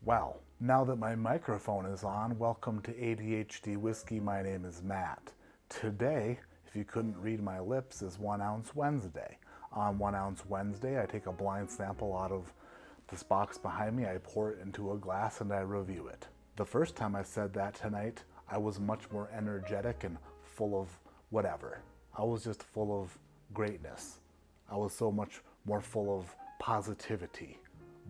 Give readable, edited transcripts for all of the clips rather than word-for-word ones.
Well, now that my microphone is on, welcome to ADHD Whiskey. My name is Matt. Today, if you couldn't read my lips, is 1 Ounce Wednesday. On 1 Ounce Wednesday, I take a blind sample out of this box behind me, I pour it into a glass, and I review it. The first time I said that tonight, I was much more energetic and full of whatever. I was just full of greatness. I was so much more full of positivity.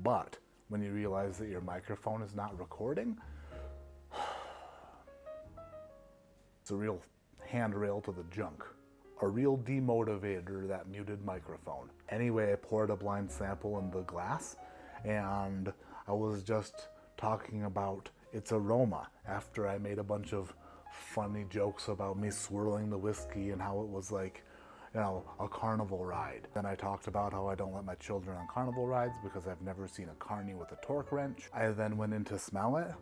But when you realize that your microphone is not recording, it's a real handrail to the junk. A real demotivator, that muted microphone. Anyway, I poured a blind sample in the glass, and I was just talking about its aroma after I made a bunch of funny jokes about me swirling the whiskey and how it was like, you know, a carnival ride. Then I talked about how I don't let my children on carnival rides because I've never seen a carny with a torque wrench. I then went in to smell it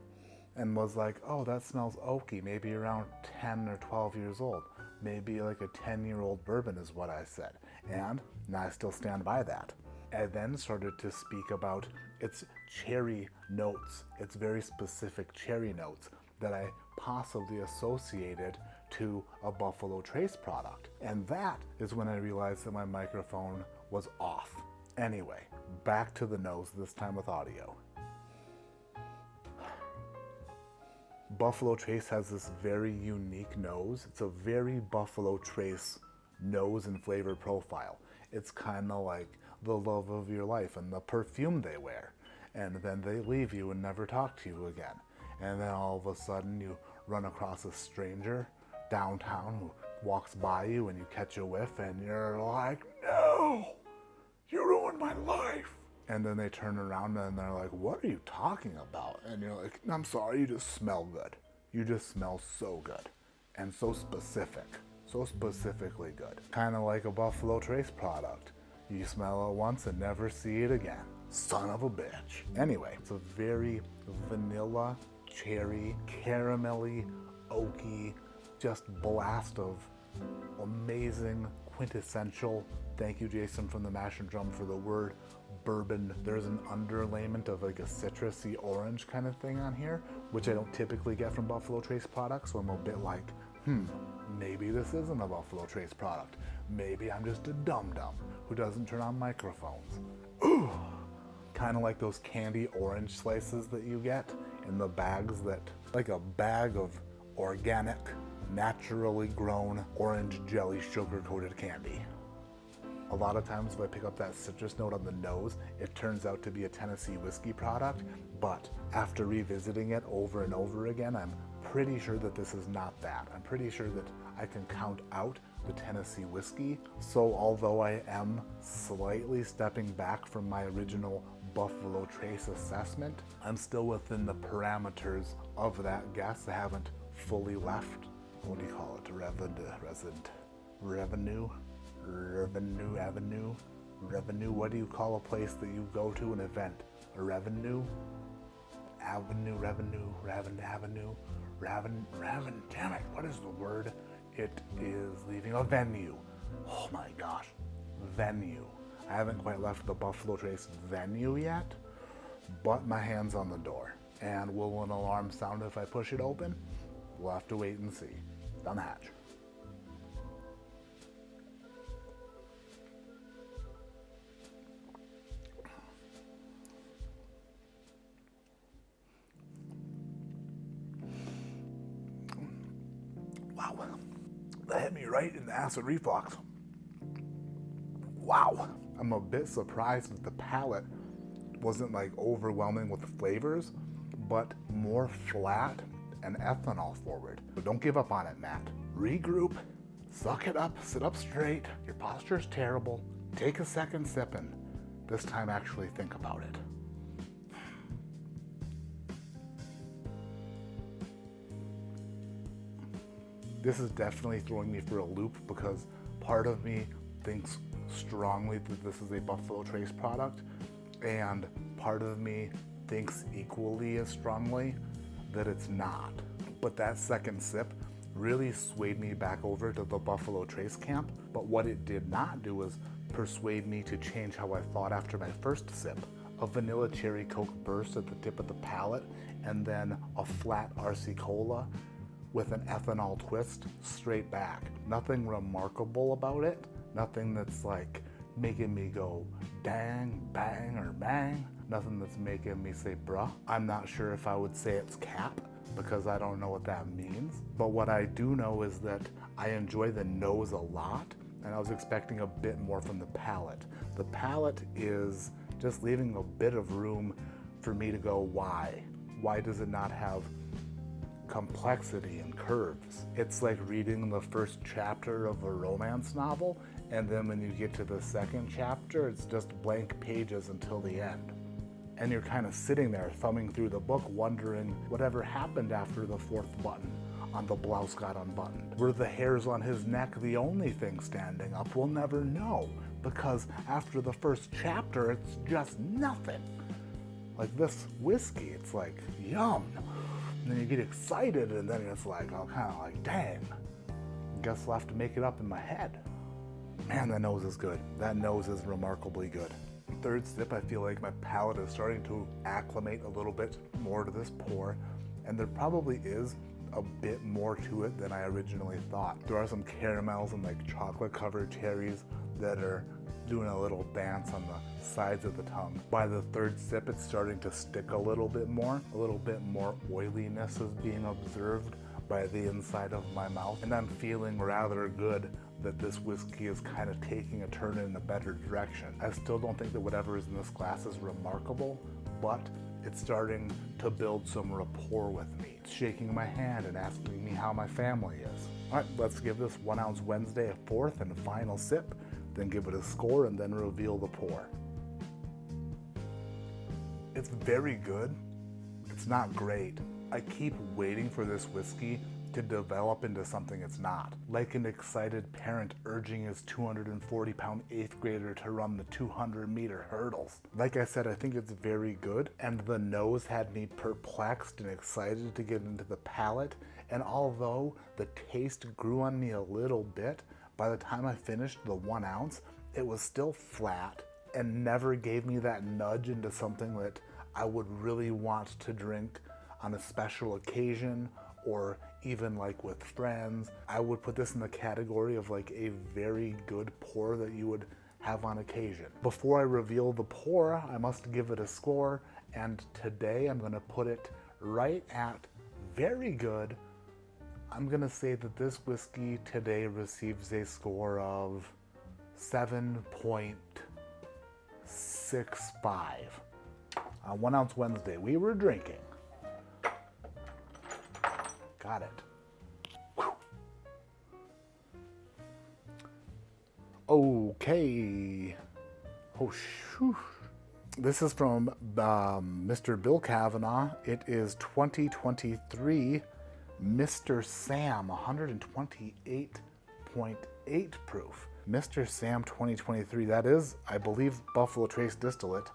and was like, oh, that smells oaky, maybe around 10 or 12 years old. Maybe like a 10-year-old bourbon is what I said. And I still stand by that. I then started to speak about its cherry notes, its very specific cherry notes that I possibly associated to a Buffalo Trace product. And that is when I realized that my microphone was off. Anyway, back to the nose, this time with audio. Buffalo Trace has this very unique nose. It's a very Buffalo Trace nose and flavor profile. It's kind of like the love of your life and the perfume they wear. And then they leave you and never talk to you again. And then all of a sudden you run across a stranger downtown who walks by you and you catch a whiff and you're like, no, you ruined my life. And then they turn around and they're like, what are you talking about? And you're like, I'm sorry, you just smell good. You just smell so good and so specific, so specifically good. Kind of like a Buffalo Trace product. You smell it once and never see it again. Son of a bitch. Anyway, it's a very vanilla, cherry, caramelly, oaky, just blast of amazing, quintessential, thank you Jason from the Mash and Drum for the word, bourbon. There's an underlayment of like a citrusy orange kind of thing on here, which I don't typically get from Buffalo Trace products, so I'm a bit like, maybe this isn't a Buffalo Trace product. Maybe I'm just a dum-dum who doesn't turn on microphones. Ooh, kind of like those candy orange slices that you get in the bags that, like a bag of organic, naturally grown orange jelly sugar-coated candy. A lot of times if I pick up that citrus note on the nose, it turns out to be a Tennessee whiskey product, but after revisiting it over and over again, I'm pretty sure that this is not that. I'm pretty sure that I can count out the Tennessee whiskey. So although I am slightly stepping back from my original Buffalo Trace assessment, I'm still within the parameters of that guess. I haven't fully left, what do you call it, revenue, what do you call a place that you go to an event? A revenue, damn it, what is the word? It is leaving a venue. Oh my gosh, venue. I haven't quite left the Buffalo Trace venue yet, but my hand's on the door. And will an alarm sound if I push it open? We'll have to wait and see. Down the hatch. Wow, that hit me right in the acid reflux. Wow, I'm a bit surprised that the palate wasn't like overwhelming with flavors, but more flat and ethanol forward. So don't give up on it, Matt. Regroup, suck it up, sit up straight. Your posture's terrible. Take a second sip and this time actually think about it. This is definitely throwing me for a loop because part of me thinks strongly that this is a Buffalo Trace product, and part of me thinks equally as strongly that it's not. But that second sip really swayed me back over to the Buffalo Trace camp, but what it did not do was persuade me to change how I thought after my first sip a vanilla cherry Coke burst at the tip of the palate, and then a flat RC Cola with an ethanol twist straight back. Nothing remarkable about it. Nothing that's like making me go dang, bang, or bang. Nothing that's making me say bruh. I'm not sure if I would say it's cap because I don't know what that means. But what I do know is that I enjoy the nose a lot, and I was expecting a bit more from the palate. The palate is just leaving a bit of room for me to go, why? Why does it not have complexity and curves? It's like reading the first chapter of a romance novel, and then when you get to the second chapter, it's just blank pages until the end. And you're kind of sitting there thumbing through the book wondering whatever happened after the fourth button on the blouse got unbuttoned. Were the hairs on his neck the only thing standing up? We'll never know, because after the first chapter, it's just nothing. Like this whiskey, it's like, yum. And then you get excited, and then it's like, oh, kind of like, dang. Guess I'll have to make it up in my head. Man, that nose is good. That nose is remarkably good. Third sip, I feel like my palate is starting to acclimate a little bit more to this pour, and there probably is a bit more to it than I originally thought. There are some caramels and like chocolate covered cherries that are doing a little dance on the sides of the tongue. By the third sip, it's starting to stick a little bit more oiliness is being observed by the inside of my mouth, and I'm feeling rather good that this whiskey is kind of taking a turn in a better direction. I still don't think that whatever is in this glass is remarkable, but it's starting to build some rapport with me. It's shaking my hand and asking me how my family is. All right, let's give this 1 ounce Wednesday a fourth and final sip, then give it a score, and then reveal the pour. It's very good. It's not great. I keep waiting for this whiskey to develop into something it's not. Like an excited parent urging his 240-pound 8th grader to run the 200-meter hurdles. Like I said, I think it's very good, and the nose had me perplexed and excited to get into the palate, and although the taste grew on me a little bit, by the time I finished the 1 ounce, it was still flat and never gave me that nudge into something that I would really want to drink on a special occasion or even like with friends. I would put this in the category of like a very good pour that you would have on occasion. Before I reveal the pour, I must give it a score, and today I'm gonna put it right at very good. I'm gonna say that this whiskey today receives a score of 7.65. On 1 ounce Wednesday, we were drinking. Got it. Whew. Okay. Oh, shoo. This is from Mr. Bill Kavanaugh. It is 2023 Mr. Sam, 128.8 proof. Mr. Sam 2023, that is, I believe, Buffalo Trace distillate.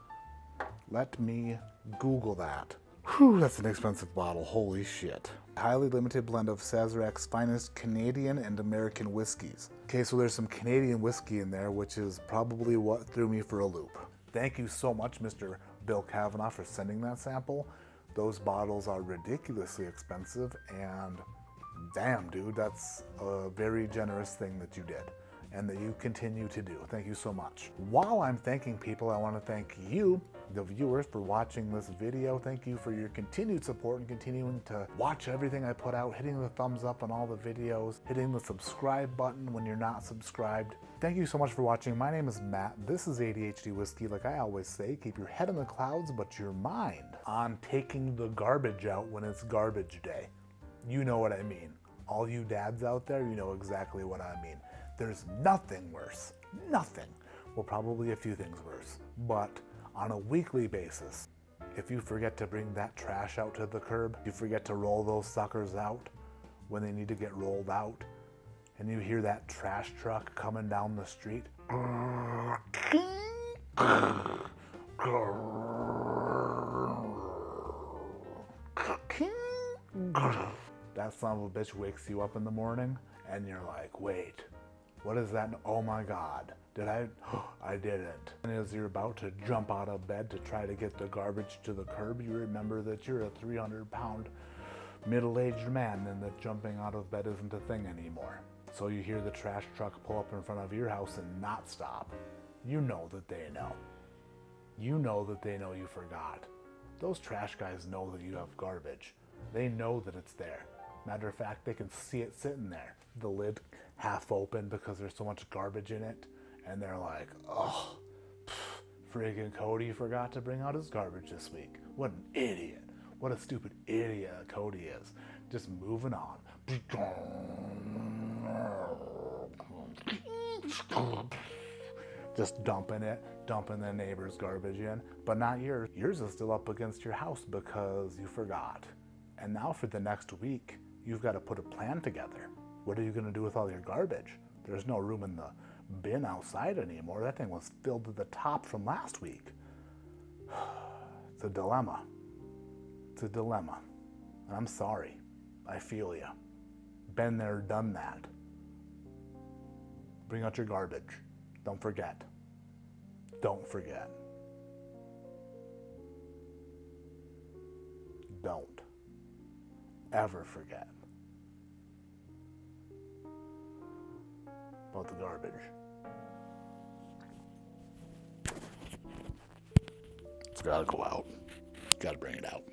Let me Google that. Whew, that's an expensive bottle, holy shit. Highly limited blend of Sazerac's finest Canadian and American whiskeys. Okay, so there's some Canadian whiskey in there, which is probably what threw me for a loop. Thank you so much, Mr. Bill Kavanaugh, for sending that sample. Those bottles are ridiculously expensive, and damn, dude, that's a very generous thing that you did and that you continue to do. Thank you so much. While I'm thanking people, I want to thank you, the viewers, for watching this video. Thank you for your continued support and continuing to watch everything I put out, hitting the thumbs up on all the videos, hitting the subscribe button when you're not subscribed. Thank you so much for watching. My name is Matt. This is ADHD Whiskey. Like I always say, keep your head in the clouds, but your mind on taking the garbage out when it's garbage day. You know what I mean. All you dads out there, you know exactly what I mean. There's nothing worse, nothing. Well, probably a few things worse, but on a weekly basis, if you forget to bring that trash out to the curb, you forget to roll those suckers out when they need to get rolled out, and you hear that trash truck coming down the street, that son of a bitch wakes you up in the morning, and you're like, wait, What is that? Oh my God. Did I? I didn't. And as you're about to jump out of bed to try to get the garbage to the curb, you remember that you're a 300-pound middle-aged man and that jumping out of bed isn't a thing anymore. So you hear the trash truck pull up in front of your house and not stop. You know that they know. You know that they know you forgot. Those trash guys know that you have garbage. They know that it's there. Matter of fact, they can see it sitting there. The lid half open because there's so much garbage in it. And they're like, oh, friggin' Cody forgot to bring out his garbage this week. What an idiot. What a stupid idiot Cody is. Just moving on. Just dumping the neighbor's garbage in, but not yours. Yours is still up against your house because you forgot. And now for the next week, you've got to put a plan together. What are you going to do with all your garbage? There's no room in the bin outside anymore. That thing was filled to the top from last week. It's a dilemma. It's a dilemma. And I'm sorry. I feel you. Been there, done that. Bring out your garbage. Don't forget. Don't forget. Don't ever forget about the garbage. It's gotta go out. Gotta bring it out.